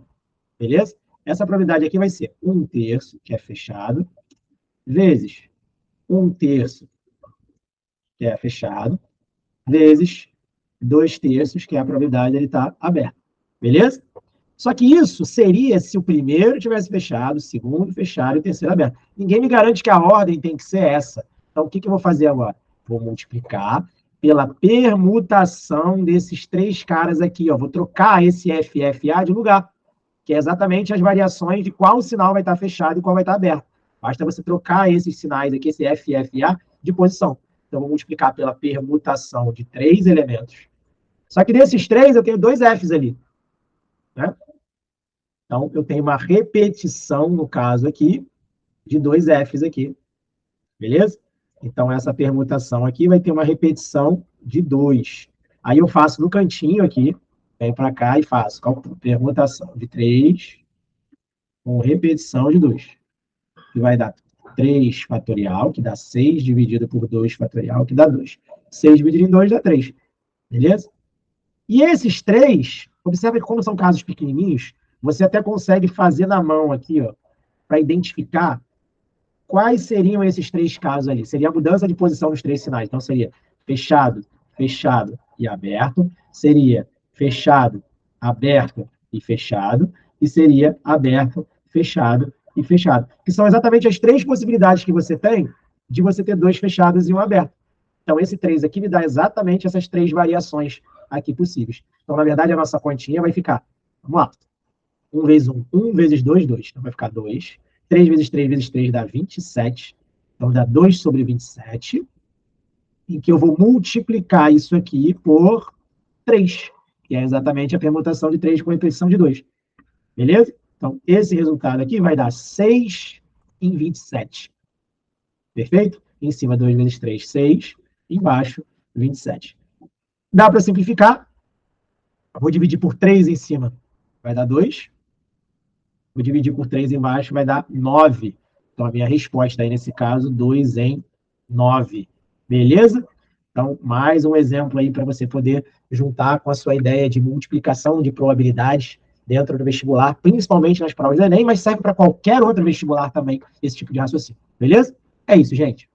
beleza? Essa probabilidade aqui vai ser 1/3, que é fechado, vezes 1/3, que é fechado, vezes 2/3, que é a probabilidade de ele estar aberto. Beleza? Só que isso seria se o primeiro tivesse fechado, o segundo fechado e o terceiro aberto. Ninguém me garante que a ordem tem que ser essa. Então, o que eu vou fazer agora? Vou multiplicar pela permutação desses três caras aqui. Ó. Vou trocar esse FFA de lugar, que é exatamente as variações de qual sinal vai estar fechado e qual vai estar aberto. Basta você trocar esses sinais aqui, esse FFA, de posição. Então, vou multiplicar pela permutação de 3 elementos. Só que desses 3, eu tenho 2 Fs ali. Né? Então, eu tenho uma repetição, no caso aqui, de 2 Fs aqui. Beleza? Então, essa permutação aqui vai ter uma repetição de 2. Aí eu faço no cantinho aqui, venho para cá e faço permutação de 3 com repetição de 2. Que vai dar 3 fatorial, que dá 6 dividido por 2 fatorial, que dá 2. 6 dividido em 2 dá 3. Beleza? E esses 3, observe que como são casos pequenininhos, você até consegue fazer na mão aqui, ó, para identificar quais seriam esses 3 casos ali. Seria a mudança de posição dos 3 sinais. Então, seria fechado, fechado e aberto. Seria fechado, aberto e fechado. E seria aberto, fechado e fechado. Que são exatamente as 3 possibilidades que você tem de você ter 2 fechados e um aberto. Então, esse 3 aqui me dá exatamente essas 3 variações aqui possíveis. Então, na verdade, a nossa continha vai ficar, vamos lá, 1 vezes 1, 1 vezes 2, 2. Então, vai ficar 2. 3 vezes 3 vezes 3 dá 27. Então, dá 2 sobre 27. Em que eu vou multiplicar isso aqui por 3, que é exatamente a permutação de 3 com repetição de 2. Beleza? Então, esse resultado aqui vai dar 6 em 27. Perfeito? Em cima, 2 vezes 3, 6. Embaixo, 27. Dá para simplificar. Vou dividir por 3 em cima. Vai dar 2. Vou dividir por 3 embaixo, vai dar 9. Então, a minha resposta aí, nesse caso, 2 em 9. Beleza? Então, mais um exemplo aí para você poder juntar com a sua ideia de multiplicação de probabilidades dentro do vestibular, principalmente nas provas do Enem, mas serve para qualquer outro vestibular também, esse tipo de raciocínio. Beleza? É isso, gente.